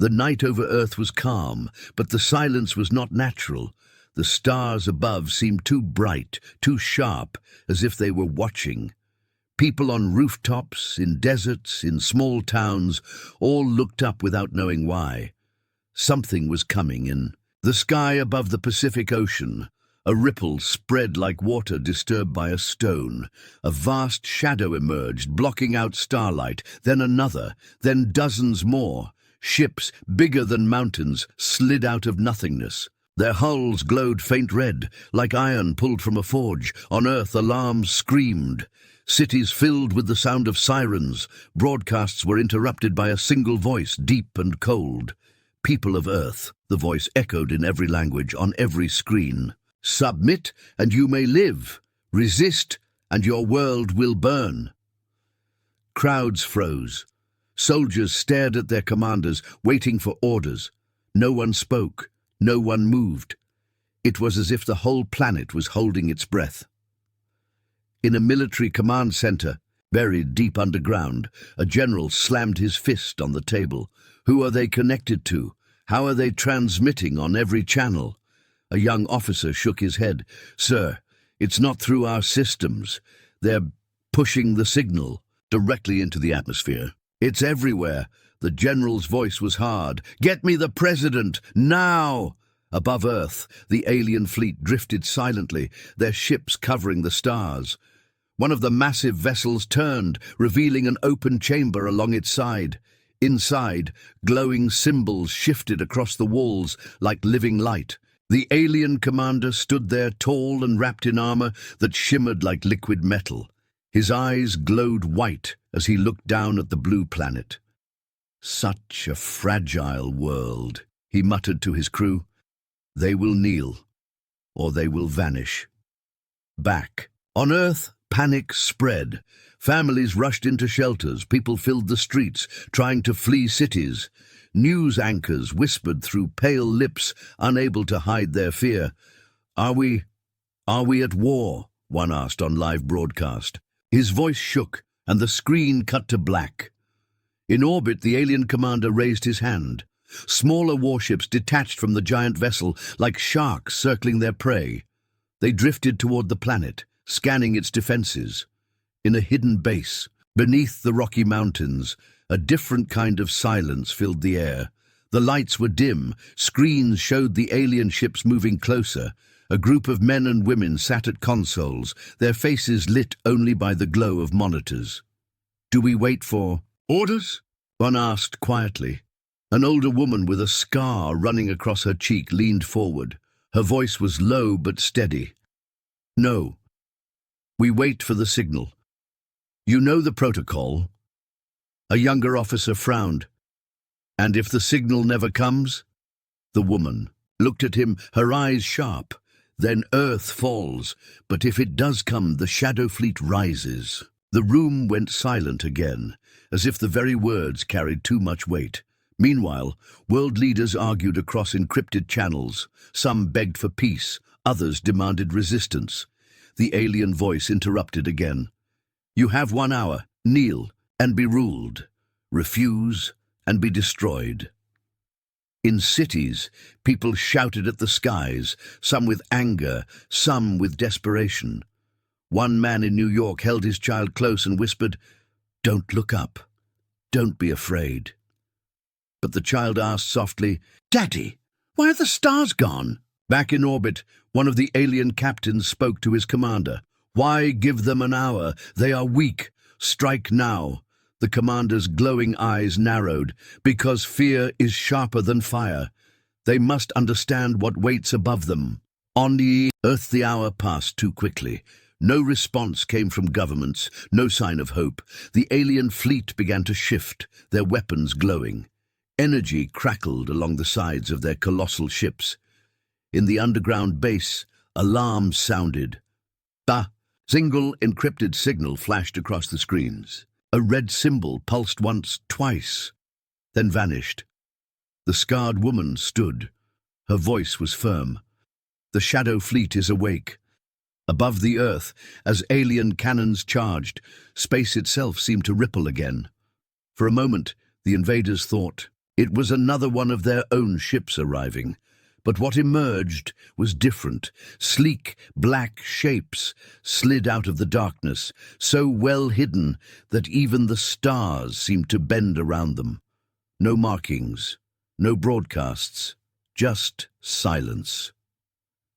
The night over Earth was calm, but the silence was not natural. The stars above seemed too bright, too sharp, as if they were watching. People on rooftops, in deserts, in small towns, all looked up without knowing why. Something was coming in the sky above the Pacific Ocean. A ripple spread like water disturbed by a stone. A vast shadow emerged, blocking out starlight, then another, then dozens more. Ships, bigger than mountains, slid out of nothingness. Their hulls glowed faint red, like iron pulled from a forge. On Earth, alarms screamed. Cities filled with the sound of sirens. Broadcasts were interrupted by a single voice, deep and cold. People of Earth, the voice echoed in every language, on every screen. Submit, and you may live. Resist, and your world will burn. Crowds froze. Soldiers stared at their commanders, waiting for orders. No one spoke. No one moved. It was as if the whole planet was holding its breath. In a military command center, buried deep underground, a general slammed his fist on the table. Who are they connected to? How are they transmitting on every channel? A young officer shook his head. Sir, it's not through our systems. They're pushing the signal directly into the atmosphere. It's everywhere. The general's voice was hard. Get me the president, now! Above Earth, the alien fleet drifted silently, their ships covering the stars. One of the massive vessels turned, revealing an open chamber along its side. Inside, glowing symbols shifted across the walls like living light. The alien commander stood there tall and wrapped in armor that shimmered like liquid metal. His eyes glowed white as he looked down at the blue planet. Such a fragile world, he muttered to his crew. They will kneel, or they will vanish. Back. On Earth, panic spread. Families rushed into shelters, people filled the streets, trying to flee cities. News anchors whispered through pale lips, unable to hide their fear. Are we at war? One asked on live broadcast. His voice shook, and the screen cut to black. In orbit, the alien commander raised his hand. Smaller warships detached from the giant vessel, like sharks circling their prey. They drifted toward the planet, scanning its defenses. In a hidden base, beneath the Rocky Mountains, a different kind of silence filled the air. The lights were dim, screens showed the alien ships moving closer. A group of men and women sat at consoles, their faces lit only by the glow of monitors. Do we wait for orders? One asked quietly. An older woman with a scar running across her cheek leaned forward. Her voice was low but steady. No. We wait for the signal. You know the protocol. A younger officer frowned. And if the signal never comes? The woman looked at him, her eyes sharp. Then Earth falls, but if it does come, the Shadow Fleet rises. The room went silent again, as if the very words carried too much weight. Meanwhile, world leaders argued across encrypted channels. Some begged for peace, others demanded resistance. The alien voice interrupted again. You have 1 hour. Kneel and be ruled. Refuse and be destroyed. In cities, people shouted at the skies, some with anger, some with desperation. One man in New York held his child close and whispered, "Don't look up. Don't be afraid." But the child asked softly, "Daddy, why are the stars gone?" Back in orbit, one of the alien captains spoke to his commander. "Why give them an hour? They are weak. Strike now." The commander's glowing eyes narrowed. Because fear is sharper than fire. They must understand what waits above them. On the Earth, the hour passed too quickly. No response came from governments, no sign of hope. The alien fleet began to shift, their weapons glowing. Energy crackled along the sides of their colossal ships. In the underground base, alarms sounded. A single encrypted signal flashed across the screens. A red symbol pulsed once, twice, then vanished. The scarred woman stood. Her voice was firm. The Shadow Fleet is awake. Above the Earth, as alien cannons charged, space itself seemed to ripple again. For a moment, the invaders thought, It was another one of their own ships arriving. But what emerged was different. Sleek, black shapes slid out of the darkness, so well hidden that even the stars seemed to bend around them. No markings, no broadcasts, just silence.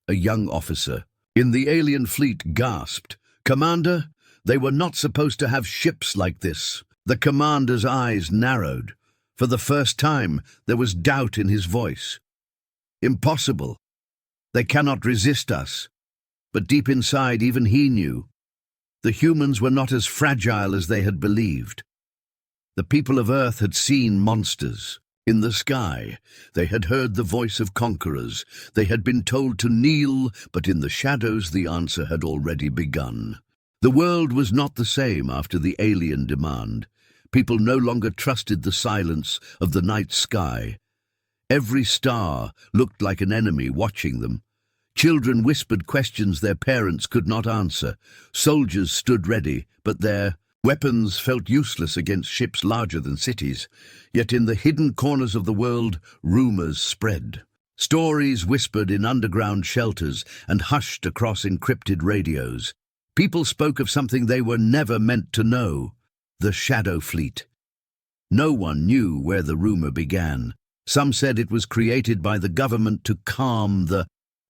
A young officer in the alien fleet gasped, "Commander, they were not supposed to have ships like this." The commander's eyes narrowed. For the first time, there was doubt in his voice. "Impossible. They cannot resist us." But deep inside, even he knew. The humans were not as fragile as they had believed. The people of Earth had seen monsters. In the sky, they had heard the voice of conquerors. They had been told to kneel, but in the shadows the answer had already begun. The world was not the same after the alien demand. People no longer trusted the silence of the night sky. Every star looked like an enemy watching them. Children whispered questions their parents could not answer. Soldiers stood ready, but their weapons felt useless against ships larger than cities. Yet in the hidden corners of the world, rumors spread. Stories whispered in underground shelters and hushed across encrypted radios. People spoke of something they were never meant to know: the Shadow Fleet. No one knew where the rumor began. Some said it was created by the government to calm the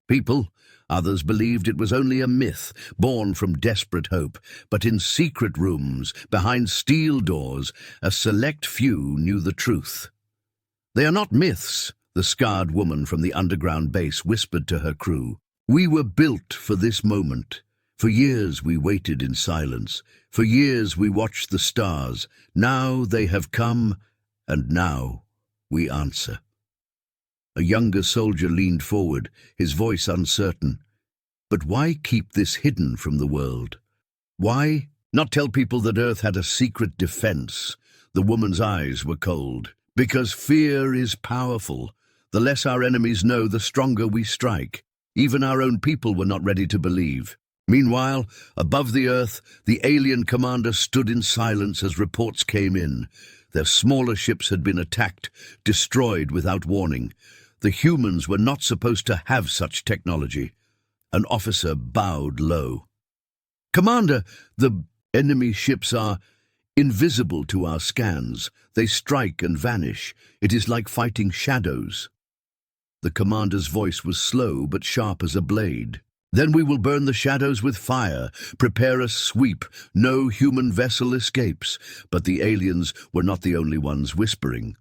people. Others believed it was only a myth, born from desperate hope. But in secret rooms, behind steel doors, a select few knew the truth. "They are not myths," the scarred woman from the underground base whispered to her crew. "We were built for this moment. For years we waited in silence. For years we watched the stars. Now they have come, and now we answer." A younger soldier leaned forward, his voice uncertain. "But why keep this hidden from the world? Why not tell people that Earth had a secret defense?" The woman's eyes were cold. "Because fear is powerful. The less our enemies know, the stronger we strike." Even our own people were not ready to believe. Meanwhile, above the Earth, the alien commander stood in silence as reports came in. Their smaller ships had been attacked, destroyed without warning. The humans were not supposed to have such technology. An officer bowed low. "Commander, the enemy ships are invisible to our scans. They strike and vanish. It is like fighting shadows." The commander's voice was slow but sharp as a blade. "Then we will burn the shadows with fire. Prepare a sweep. No human vessel escapes." But the aliens were not the only ones whispering.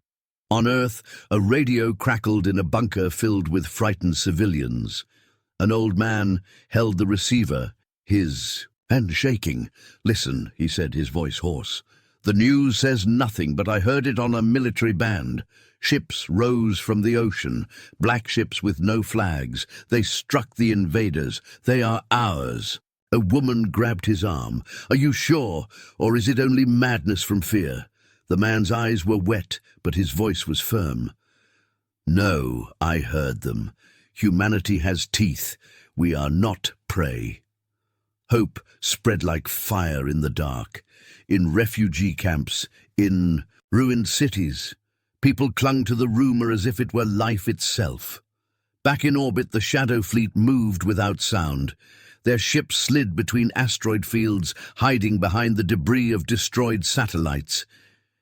On Earth, a radio crackled in a bunker filled with frightened civilians. An old man held the receiver, his hand shaking. "Listen," he said, his voice hoarse. "The news says nothing, but I heard it on a military band. Ships rose from the ocean, black ships with no flags. They struck the invaders. They are ours." A woman grabbed his arm. "Are you sure, or is it only madness from fear?" The man's eyes were wet, but his voice was firm. "No, I heard them. Humanity has teeth. We are not prey." Hope spread like fire in the dark. In refugee camps, in ruined cities, people clung to the rumor as if it were life itself. Back in orbit, the Shadow Fleet moved without sound. Their ships slid between asteroid fields, hiding behind the debris of destroyed satellites.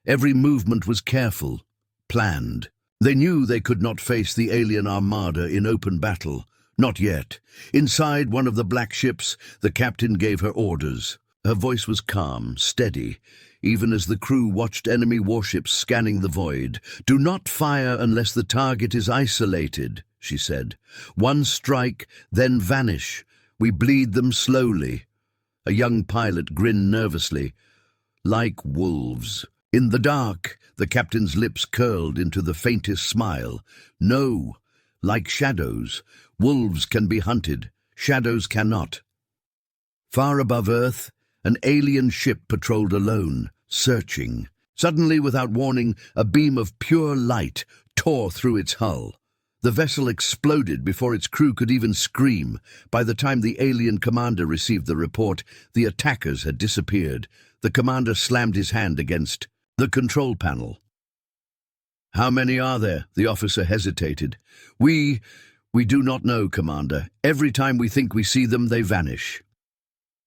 Every movement was careful, planned. They knew they could not face the alien armada in open battle. Not yet. Inside one of the black ships, the captain gave her orders. Her voice was calm, steady, even as the crew watched enemy warships scanning the void. "Do not fire unless the target is isolated," she said. "One strike, then vanish. We bleed them slowly." A young pilot grinned nervously. "Like wolves." In the dark, the captain's lips curled into the faintest smile. "No, like shadows. Wolves can be hunted. Shadows cannot." Far above Earth, an alien ship patrolled alone, searching. Suddenly, without warning, a beam of pure light tore through its hull. The vessel exploded before its crew could even scream. By the time the alien commander received the report, the attackers had disappeared. The commander slammed his hand against the control panel. How many are there? The officer hesitated. We do not know, Commander. Every time we think we see them, they vanish.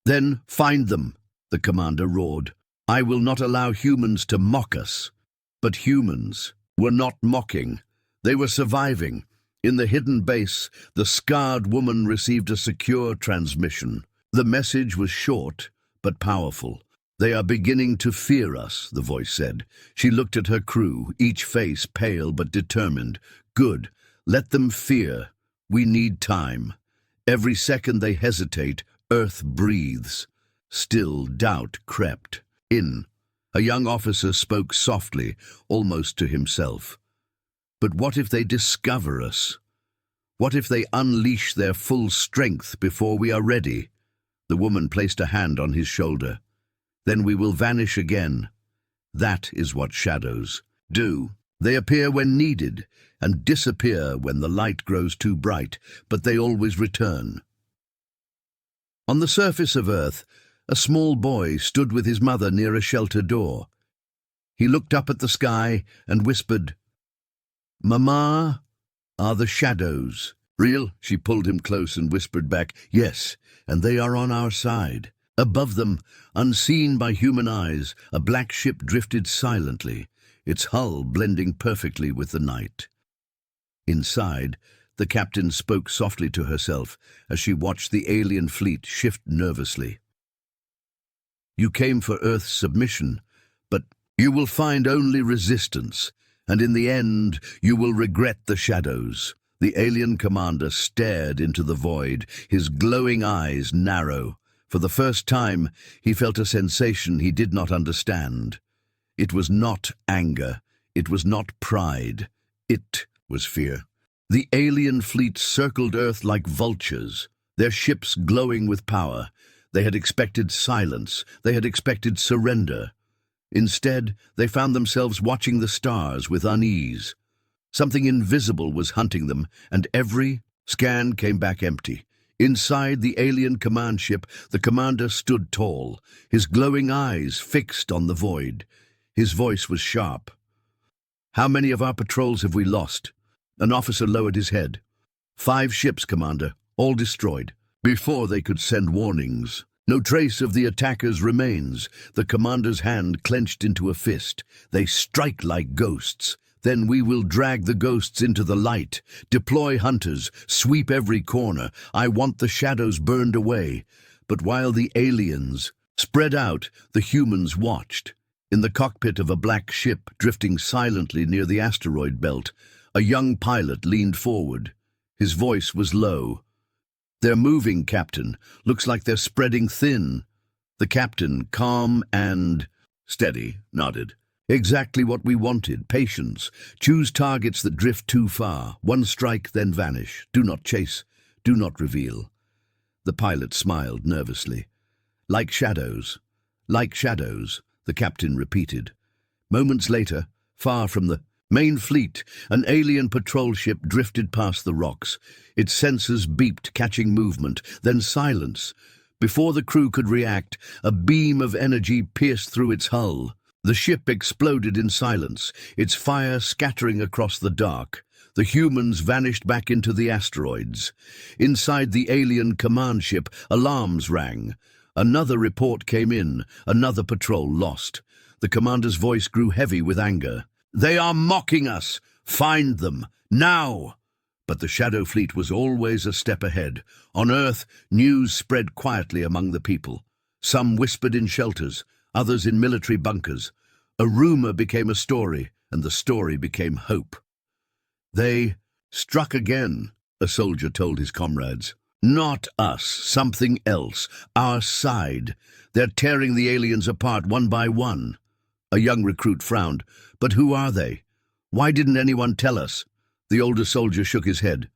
Then find them, the commander roared. I will not allow humans to mock us. But humans were not mocking. They were surviving. In the hidden base, the scarred woman received a secure transmission. The message was short, but powerful. They are beginning to fear us, the voice said. She looked at her crew, each face pale but determined. Good. Let them fear. We need time. Every second they hesitate, Earth breathes. Still doubt crept in. A young officer spoke softly, almost to himself. But what if they discover us? What if they unleash their full strength before we are ready? The woman placed a hand on his shoulder. Then we will vanish again. That is what shadows do. They appear when needed and disappear when the light grows too bright, but they always return. On the surface of Earth, a small boy stood with his mother near a shelter door. He looked up at the sky and whispered, "Mama, are the shadows real?" She pulled him close and whispered back, "Yes, and they are on our side." Above them, unseen by human eyes, a black ship drifted silently, its hull blending perfectly with the night. Inside, the captain spoke softly to herself as she watched the alien fleet shift nervously. "You came for Earth's submission, but you will find only resistance, and in the end you will regret the shadows." The alien commander stared into the void, his glowing eyes narrow. For the first time, he felt a sensation he did not understand. It was not anger. It was not pride. It was fear. The alien fleet circled Earth like vultures, their ships glowing with power. They had expected silence. They had expected surrender. Instead, they found themselves watching the stars with unease. Something invisible was hunting them, and every scan came back empty. Inside the alien command ship, the commander stood tall, his glowing eyes fixed on the void. His voice was sharp. "How many of our patrols have we lost?" An officer lowered his head. 5 ships, Commander, all destroyed, before they could send warnings. No trace of the attackers remains. The commander's hand clenched into a fist. "They strike like ghosts. Then we will drag the ghosts into the light, deploy hunters, sweep every corner. I want the shadows burned away." But while the aliens spread out, the humans watched. In the cockpit of a black ship drifting silently near the asteroid belt, a young pilot leaned forward. His voice was low. "They're moving, Captain. Looks like they're spreading thin." The captain, calm and steady, nodded. "Exactly what we wanted. Patience. Choose targets that drift too far. One strike, then vanish. Do not chase. Do not reveal." The pilot smiled nervously. "Like shadows. Like shadows," the captain repeated. Moments later, far from the main fleet, an alien patrol ship drifted past the rocks. Its sensors beeped, catching movement, then silence. Before the crew could react, a beam of energy pierced through its hull. The ship exploded in silence, its fire scattering across the dark. The humans vanished back into the asteroids. Inside the alien command ship, alarms rang. Another report came in, another patrol lost. The commander's voice grew heavy with anger. "They are mocking us! Find them! Now!" But the Shadow Fleet was always a step ahead. On Earth, news spread quietly among the people. Some whispered in shelters, others in military bunkers. A rumor became a story, and the story became hope. "They struck again," a soldier told his comrades. "Not us, something else, our side. They're tearing the aliens apart one by one." A young recruit frowned. "But who are they? Why didn't anyone tell us?" The older soldier shook his head.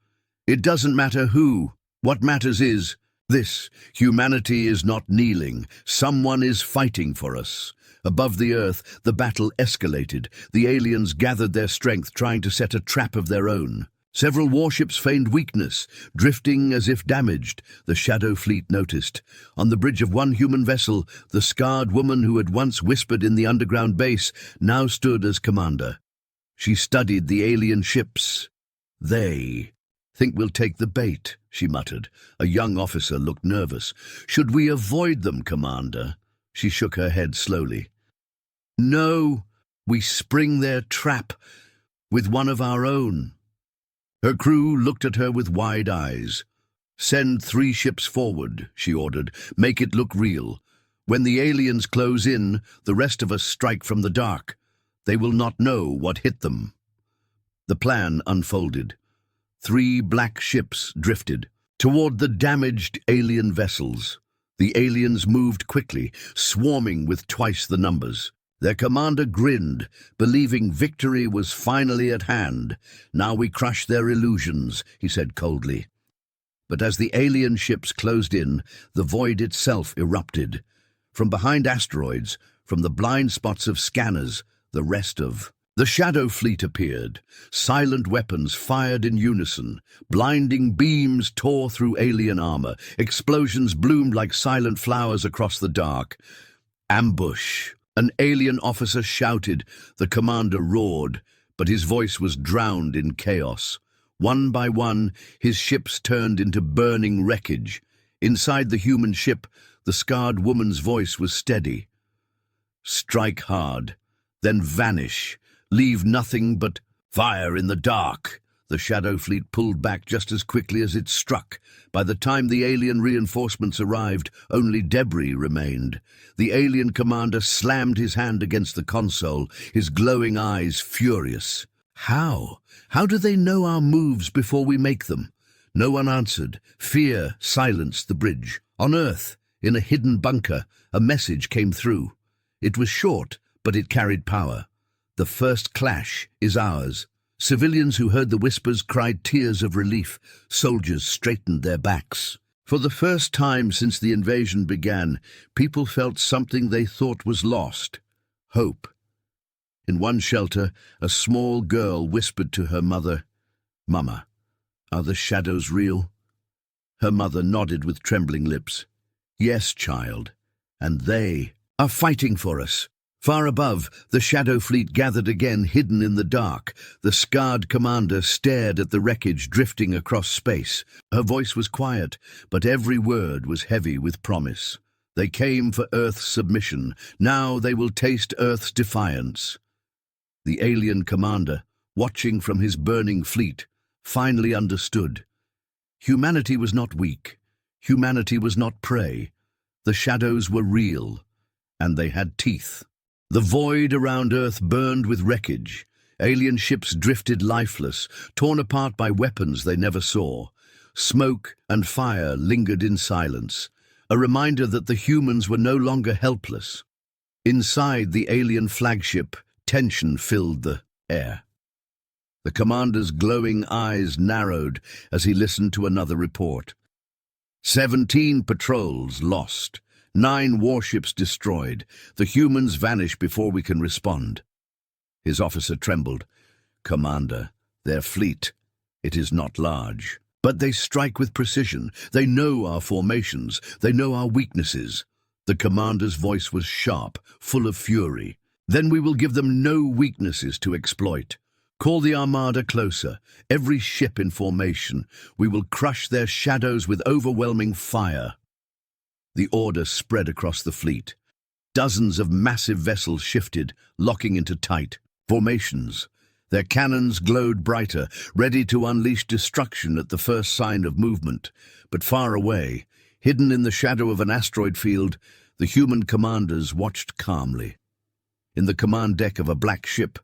"It doesn't matter who. What matters is this: humanity is not kneeling. Someone is fighting for us." Above the Earth, the battle escalated. The aliens gathered their strength, trying to set a trap of their own. Several warships feigned weakness, drifting as if damaged. The Shadow Fleet noticed. On the bridge of one human vessel, the scarred woman who had once whispered in the underground base now stood as commander. She studied the alien ships. They think we'll take the bait, she muttered. A young officer looked nervous. Should we avoid them, Commander? She shook her head slowly. No, we spring their trap with one of our own. Her crew looked at her with wide eyes. Send 3 ships forward, she ordered. Make it look real. When the aliens close in, the rest of us strike from the dark. They will not know what hit them. The plan unfolded. 3 black ships drifted toward the damaged alien vessels. The aliens moved quickly, swarming with twice the numbers. Their commander grinned, believing victory was finally at hand. Now we crush their illusions, he said coldly. But as the alien ships closed in, the void itself erupted. From behind asteroids, from the blind spots of scanners, the rest of the Shadow Fleet appeared. Silent weapons fired in unison. Blinding beams tore through alien armor. Explosions bloomed like silent flowers across the dark. Ambush! An alien officer shouted. The commander roared, but his voice was drowned in chaos. One by one, his ships turned into burning wreckage. Inside the human ship, the scarred woman's voice was steady. Strike hard, then vanish. Leave nothing but fire in the dark. The Shadow Fleet pulled back just as quickly as it struck. By the time the alien reinforcements arrived, only debris remained. The alien commander slammed his hand against the console, his glowing eyes furious. How? How do they know our moves before we make them? No one answered. Fear silenced the bridge. On Earth, in a hidden bunker, a message came through. It was short, but it carried power. The first clash is ours. Civilians who heard the whispers cried tears of relief. Soldiers straightened their backs. For the first time since the invasion began, people felt something they thought was lost. Hope. In one shelter, a small girl whispered to her mother, "Mama, are the shadows real?" Her mother nodded with trembling lips. "Yes, child, and they are fighting for us." Far above, the Shadow Fleet gathered again, hidden in the dark. The scarred commander stared at the wreckage drifting across space. Her voice was quiet, but every word was heavy with promise. They came for Earth's submission. Now they will taste Earth's defiance. The alien commander, watching from his burning fleet, finally understood. Humanity was not weak. Humanity was not prey. The shadows were real, and they had teeth. The void around Earth burned with wreckage. Alien ships drifted lifeless, torn apart by weapons they never saw. Smoke and fire lingered in silence, a reminder that the humans were no longer helpless. Inside the alien flagship, tension filled the air. The commander's glowing eyes narrowed as he listened to another report. 17 patrols lost. 9 warships destroyed. The humans vanish before we can respond. His officer trembled. "Commander, their fleet, it is not large. But they strike with precision. They know our formations. They know our weaknesses." The commander's voice was sharp, full of fury. "Then we will give them no weaknesses to exploit. Call the armada closer, every ship in formation. We will crush their shadows with overwhelming fire." The order spread across the fleet. Dozens of massive vessels shifted, locking into tight formations. Their cannons glowed brighter, ready to unleash destruction at the first sign of movement. But far away, hidden in the shadow of an asteroid field, the human commanders watched calmly. In the command deck of a black ship,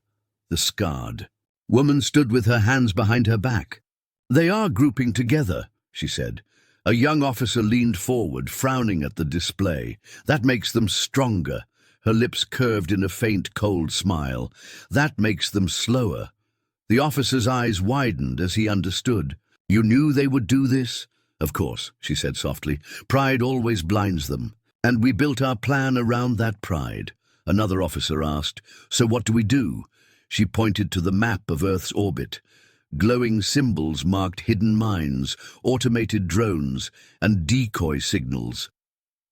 the scarred woman stood with her hands behind her back. "They are grouping together," she said. A young officer leaned forward, frowning at the display. "That makes them stronger." Her lips curved in a faint, cold smile. "That makes them slower." The officer's eyes widened as he understood. "You knew they would do this?" "Of course," she said softly. "Pride always blinds them. And we built our plan around that pride." Another officer asked, "So what do we do?" She pointed to the map of Earth's orbit. Glowing symbols marked hidden mines, automated drones, and decoy signals.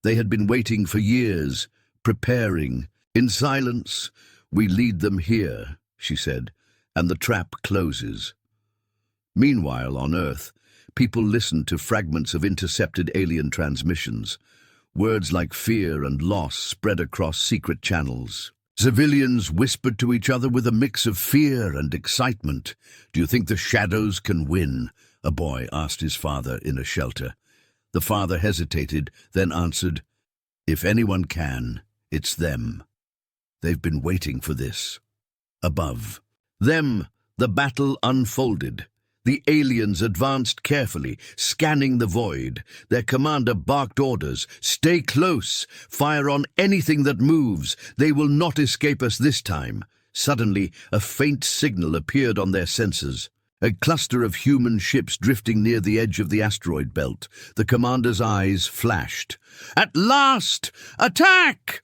They had been waiting for years, preparing. "In silence, we lead them here," she said. and the trap closes. Meanwhile, on Earth, people listened to fragments of intercepted alien transmissions. Words like fear and loss spread across secret channels. Civilians whispered to each other with a mix of fear and excitement. "Do you think the shadows can win?" a boy asked his father in a shelter. The father hesitated, then answered, "If anyone can, it's them. They've been waiting for this." Above them, the battle unfolded. The aliens advanced carefully, scanning the void. Their commander barked orders. "Stay close. Fire on anything that moves. They will not escape us this time." Suddenly, a faint signal appeared on their sensors. A cluster of human ships drifting near the edge of the asteroid belt. The commander's eyes flashed. "At last! Attack!"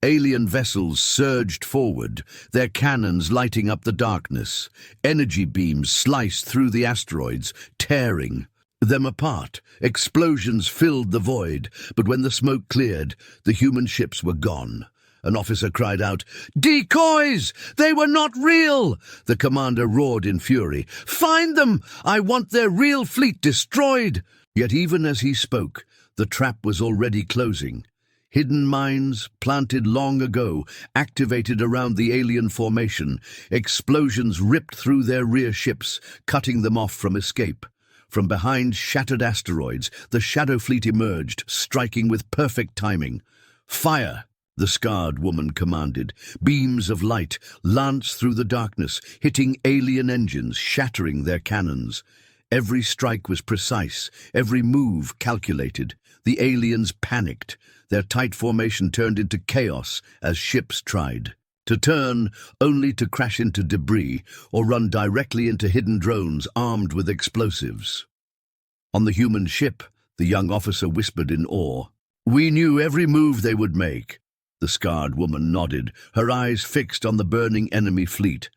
Alien vessels surged forward, their cannons lighting up the darkness. Energy beams sliced through the asteroids, tearing them apart. Explosions filled the void, but when the smoke cleared, the human ships were gone. An officer cried out, "Decoys! They were not real!" The commander roared in fury, "Find them! I want their real fleet destroyed!" Yet even as he spoke, the trap was already closing. Hidden mines, planted long ago, activated around the alien formation. Explosions ripped through their rear ships, cutting them off from escape. From behind shattered asteroids, the Shadow Fleet emerged, striking with perfect timing. "Fire!" the scarred woman commanded. Beams of light lanced through the darkness, hitting alien engines, shattering their cannons. Every strike was precise, every move calculated. The aliens panicked. Their tight formation turned into chaos as ships tried to turn, only to crash into debris or run directly into hidden drones armed with explosives. On the human ship, the young officer whispered in awe, "We knew every move they would make." The scarred woman nodded, her eyes fixed on the burning enemy fleet.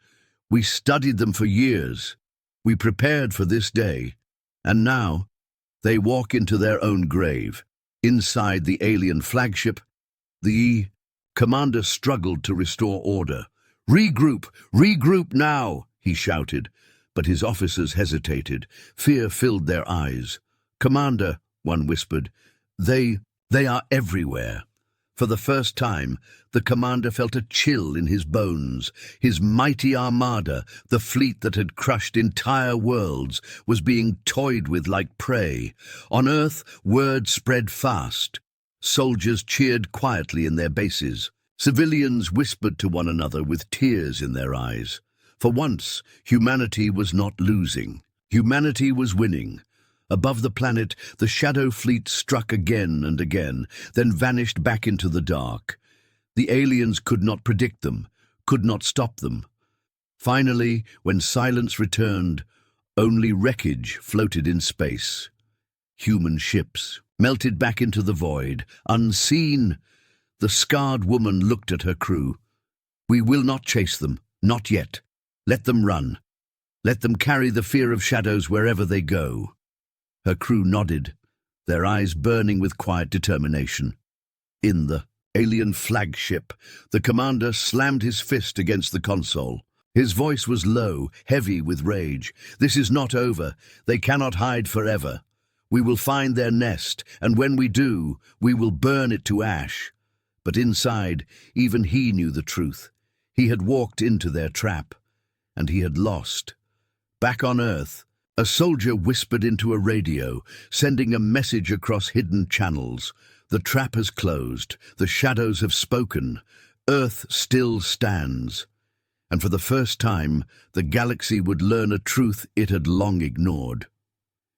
"We studied them for years. We prepared for this day. And now, they walk into their own grave." Inside the alien flagship, the commander struggled to restore order. "Regroup! Regroup now!" he shouted, but his officers hesitated. Fear filled their eyes. "Commander," one whispered, they are everywhere." For the first time, the commander felt a chill in his bones. His mighty armada, the fleet that had crushed entire worlds, was being toyed with like prey. On Earth, word spread fast. Soldiers cheered quietly in their bases. Civilians whispered to one another with tears in their eyes. For once, humanity was not losing. Humanity was winning. Above the planet, the Shadow Fleet struck again and again, then vanished back into the dark. The aliens could not predict them, could not stop them. Finally, when silence returned, only wreckage floated in space. Human ships melted back into the void, unseen. The scarred woman looked at her crew. "We will not chase them, not yet. Let them run. Let them carry the fear of shadows wherever they go." Her crew nodded, their eyes burning with quiet determination. In the alien flagship, the commander slammed his fist against the console. His voice was low, heavy with rage. "This is not over. They cannot hide forever. We will find their nest, and when we do, we will burn it to ash." But inside, even he knew the truth. He had walked into their trap, and he had lost. Back on Earth, a soldier whispered into a radio, sending a message across hidden channels. "The trap has closed. The shadows have spoken. Earth still stands." And for the first time, the galaxy would learn a truth it had long ignored.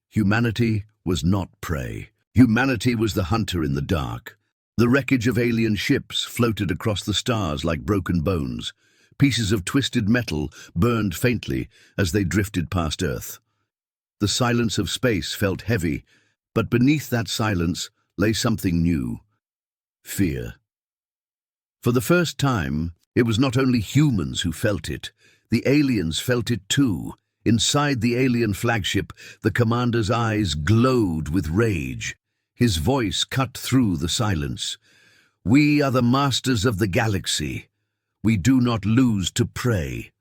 Humanity was not prey. Humanity was the hunter in the dark. The wreckage of alien ships floated across the stars like broken bones. Pieces of twisted metal burned faintly as they drifted past Earth. The silence of space felt heavy, but beneath that silence lay something new: fear. For the first time, it was not only humans who felt it. The aliens felt it too. Inside the alien flagship, the commander's eyes glowed with rage. His voice cut through the silence. "We are the masters of the galaxy. We do not lose to prey."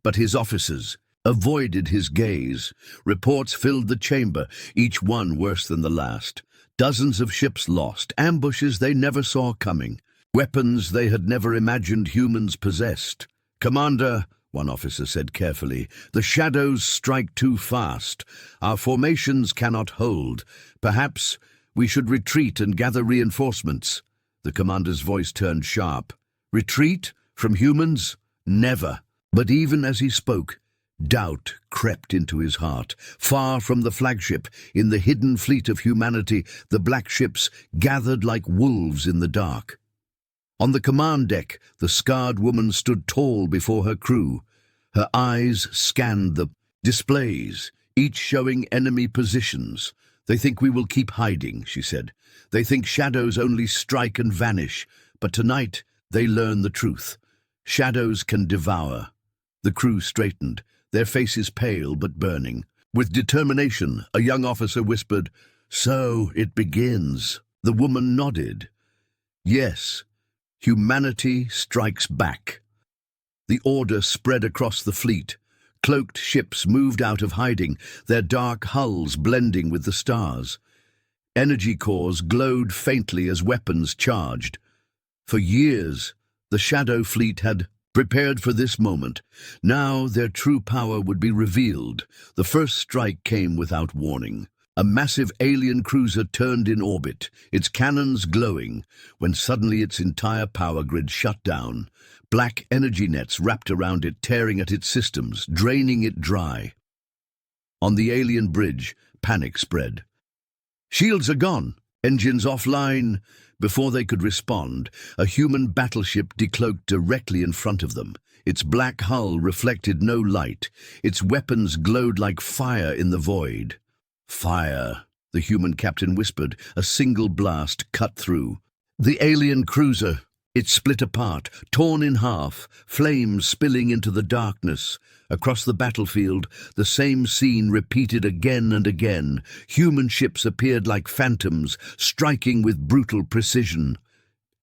But his officers avoided his gaze. Reports filled the chamber, each one worse than the last. Dozens of ships lost, ambushes they never saw coming, weapons they had never imagined humans possessed. "Commander," one officer said carefully, "the shadows strike too fast. Our formations cannot hold. Perhaps we should retreat and gather reinforcements." The commander's voice turned sharp. "Retreat? From humans? Never." But even as he spoke, doubt crept into his heart. Far from the flagship, in the hidden fleet of humanity, the black ships gathered like wolves in the dark. On the command deck, the scarred woman stood tall before her crew. Her eyes scanned the displays, each showing enemy positions. "They think we will keep hiding," she said. "They think shadows only strike and vanish. But tonight they learn the truth. Shadows can devour." The crew straightened, their faces pale but burning. With determination, a young officer whispered, "So it begins." The woman nodded. "Yes, humanity strikes back." The order spread across the fleet. Cloaked ships moved out of hiding, their dark hulls blending with the stars. Energy cores glowed faintly as weapons charged. For years, the Shadow Fleet had prepared for this moment. Now their true power would be revealed. The first strike came without warning. A massive alien cruiser turned in orbit, its cannons glowing, when suddenly its entire power grid shut down. Black energy nets wrapped around it, tearing at its systems, draining it dry. On the alien bridge, panic spread. "Shields are gone, engines offline." Before they could respond, a human battleship decloaked directly in front of them. Its black hull reflected no light. Its weapons glowed like fire in the void. "Fire," the human captain whispered. A single blast cut through. The alien cruiser, it split apart, torn in half, flames spilling into the darkness. Across the battlefield, the same scene repeated again and again. Human ships appeared like phantoms, striking with brutal precision.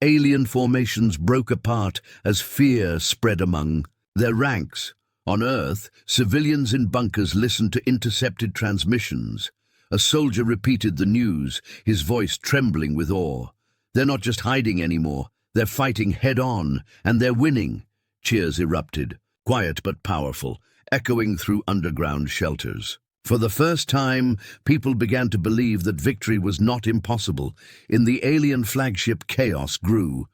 Alien formations broke apart as fear spread among their ranks. On Earth, civilians in bunkers listened to intercepted transmissions. A soldier repeated the news, his voice trembling with awe. "They're not just hiding anymore. They're fighting head-on, and they're winning." Cheers erupted, quiet but powerful, echoing through underground shelters. For the first time, people began to believe that victory was not impossible. In the alien flagship, chaos grew.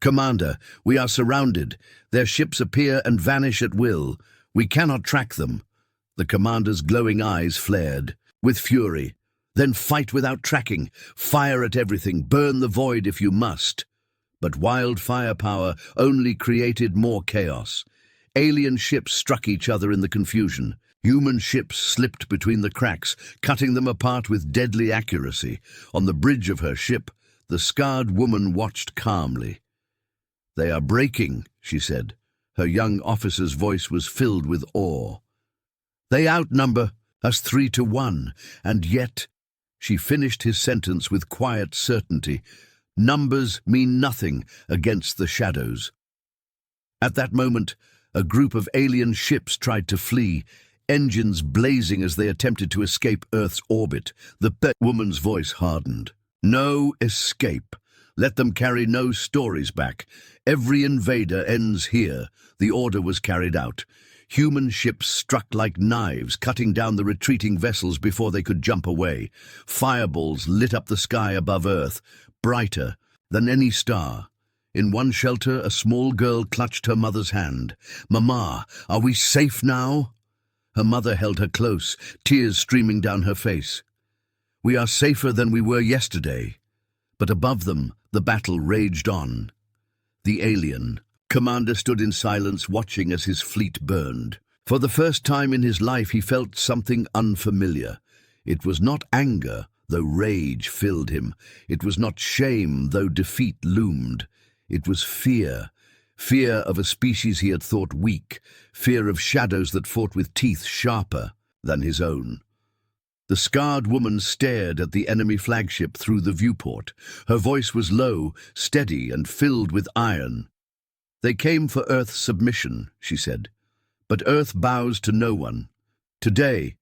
"Commander, we are surrounded. Their ships appear and vanish at will. We cannot track them." The commander's glowing eyes flared with fury. "Then fight without tracking. Fire at everything. Burn the void if you must." But wild firepower only created more chaos. Alien ships struck each other in the confusion. Human ships slipped between the cracks, cutting them apart with deadly accuracy. On the bridge of her ship, the scarred woman watched calmly. "They are breaking," she said. Her young officer's voice was filled with awe. "They outnumber us 3-1, and yet—" She finished his sentence with quiet certainty. "Numbers mean nothing against the shadows." At that moment, a group of alien ships tried to flee, engines blazing as they attempted to escape Earth's orbit. The woman's voice hardened. "No escape. Let them carry no stories back. Every invader ends here." The order was carried out. Human ships struck like knives, cutting down the retreating vessels before they could jump away. Fireballs lit up the sky above Earth, brighter than any star. In one shelter, a small girl clutched her mother's hand. "Mama, are we safe now?" Her mother held her close, tears streaming down her face. "We are safer than we were yesterday." But above them, the battle raged on. The alien commander stood in silence, watching as his fleet burned. For the first time in his life, he felt something unfamiliar. It was not anger, though rage filled him. It was not shame, though defeat loomed. It was fear. Fear of a species he had thought weak. Fear of shadows that fought with teeth sharper than his own. The scarred woman stared at the enemy flagship through the viewport. Her voice was low, steady, and filled with iron. "They came for Earth's submission," she said. But Earth bows to no one. Today,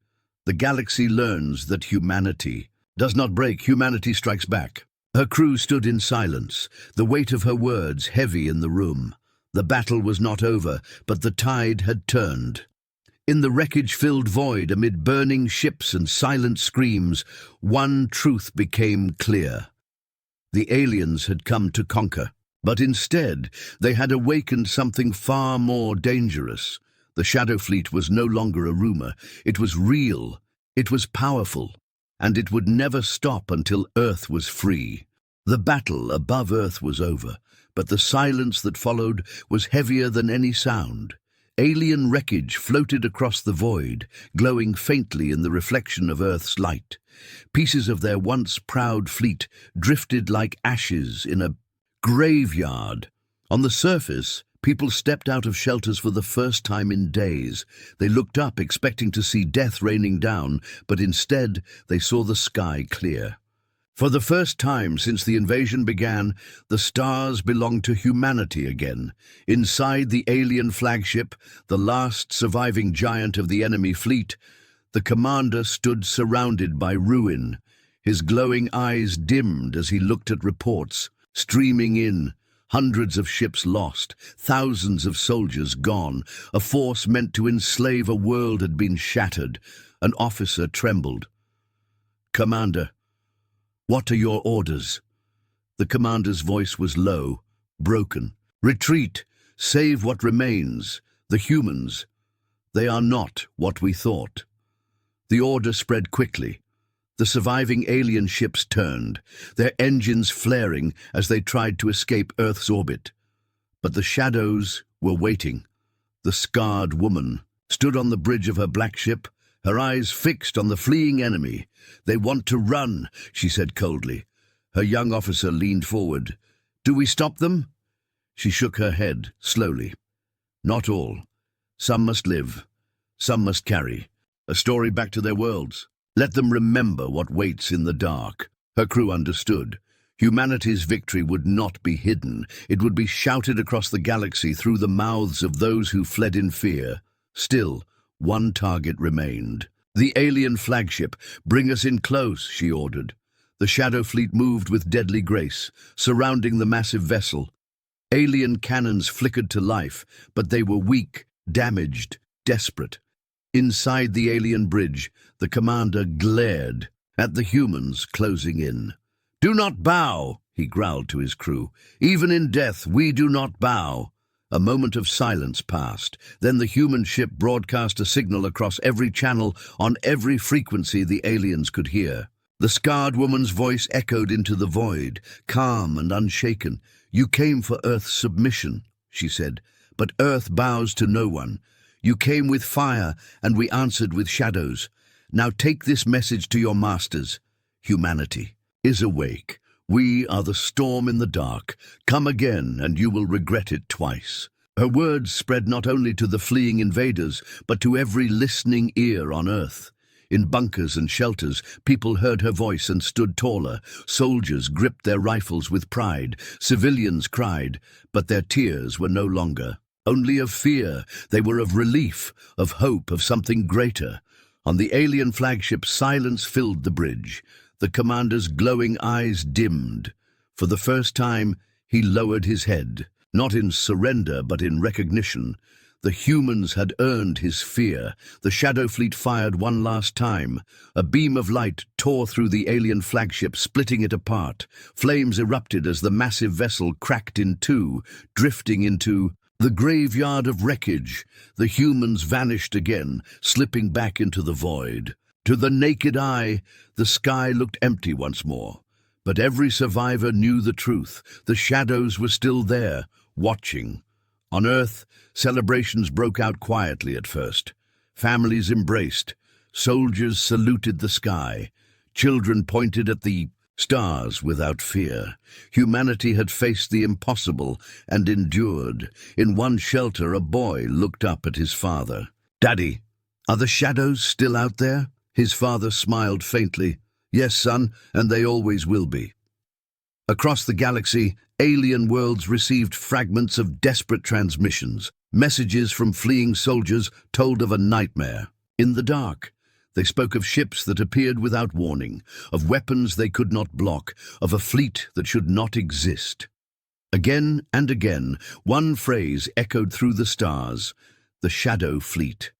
the galaxy learns that humanity does not break, humanity strikes back. Her crew stood in silence, the weight of her words heavy in the room. The battle was not over, but the tide had turned. In the wreckage-filled void, amid burning ships and silent screams, one truth became clear. The aliens had come to conquer, but instead they had awakened something far more dangerous. The Shadow Fleet was no longer a rumor. It was real, it was powerful, and it would never stop until Earth was free. The battle above Earth was over, but the silence that followed was heavier than any sound. Alien wreckage floated across the void, glowing faintly in the reflection of Earth's light. Pieces of their once proud fleet drifted like ashes in a graveyard. On the surface, people stepped out of shelters for the first time in days. They looked up, expecting to see death raining down, but instead they saw the sky clear. For the first time since the invasion began, the stars belonged to humanity again. Inside the alien flagship, the last surviving giant of the enemy fleet, the commander stood surrounded by ruin. His glowing eyes dimmed as he looked at reports streaming in. Hundreds of ships lost, thousands of soldiers gone. A force meant to enslave a world had been shattered. An officer trembled. "Commander, what are your orders?" The commander's voice was low, broken. "Retreat, save what remains, the humans. They are not what we thought." The order spread quickly. The surviving alien ships turned, their engines flaring as they tried to escape Earth's orbit. But the shadows were waiting. The scarred woman stood on the bridge of her black ship, her eyes fixed on the fleeing enemy. "They want to run," she said coldly. Her young officer leaned forward. "Do we stop them?" She shook her head slowly. "Not all. Some must live. Some must carry a story back to their worlds. Let them remember what waits in the dark." Her crew understood. Humanity's victory would not be hidden. It would be shouted across the galaxy through the mouths of those who fled in fear. Still, one target remained. "The alien flagship. Bring us in close," she ordered. The Shadow Fleet moved with deadly grace, surrounding the massive vessel. Alien cannons flickered to life, but they were weak, damaged, desperate. Inside the alien bridge, the commander glared at the humans closing in. "Do not bow," he growled to his crew. "Even in death, we do not bow." A moment of silence passed. Then the human ship broadcast a signal across every channel, on every frequency the aliens could hear. The scarred woman's voice echoed into the void, calm and unshaken. "You came for Earth's submission," she said, "but Earth bows to no one. You came with fire, and we answered with shadows. Now take this message to your masters. Humanity is awake. We are the storm in the dark. Come again, and you will regret it twice." Her words spread not only to the fleeing invaders, but to every listening ear on Earth. In bunkers and shelters, people heard her voice and stood taller. Soldiers gripped their rifles with pride. Civilians cried, but their tears were no longer only of fear. They were of relief, of hope, of something greater. On the alien flagship, silence filled the bridge. The commander's glowing eyes dimmed. For the first time, he lowered his head, not in surrender but in recognition. The humans had earned his fear. The Shadow Fleet fired one last time. A beam of light tore through the alien flagship, splitting it apart. Flames erupted as the massive vessel cracked in two, drifting into the graveyard of wreckage. The humans vanished again, slipping back into the void. To the naked eye, the sky looked empty once more. But every survivor knew the truth. The shadows were still there, watching. On Earth, celebrations broke out quietly at first. Families embraced. Soldiers saluted the sky. Children pointed at the stars without fear. Humanity had faced the impossible and endured. In one shelter, a boy looked up at his father. "Daddy, are the shadows still out there?" His father smiled faintly. "Yes, son, and they always will be." Across the galaxy, alien worlds received fragments of desperate transmissions. Messages from fleeing soldiers told of a nightmare. In the dark, they spoke of ships that appeared without warning, of weapons they could not block, of a fleet that should not exist. Again and again, one phrase echoed through the stars: the Shadow Fleet.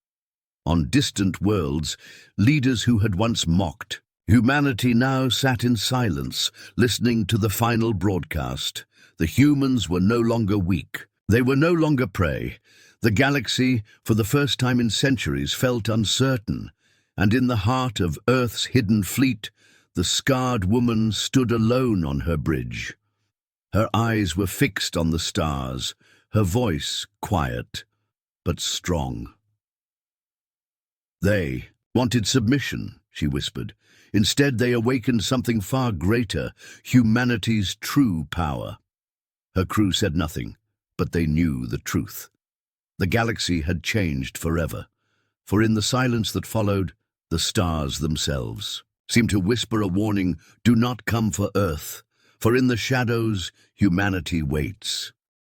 On distant worlds, leaders who had once mocked humanity now sat in silence, listening to the final broadcast. The humans were no longer weak. They were no longer prey. The galaxy, for the first time in centuries, felt uncertain. And in the heart of Earth's hidden fleet, the scarred woman stood alone on her bridge. Her eyes were fixed on the stars, her voice quiet but strong. They wanted submission, she whispered. Instead, they awakened something far greater, humanity's true power. Her crew said nothing, but they knew the truth. The galaxy had changed forever, for in the silence that followed, the stars themselves seemed to whisper a warning: do not come for Earth, for in the shadows humanity waits.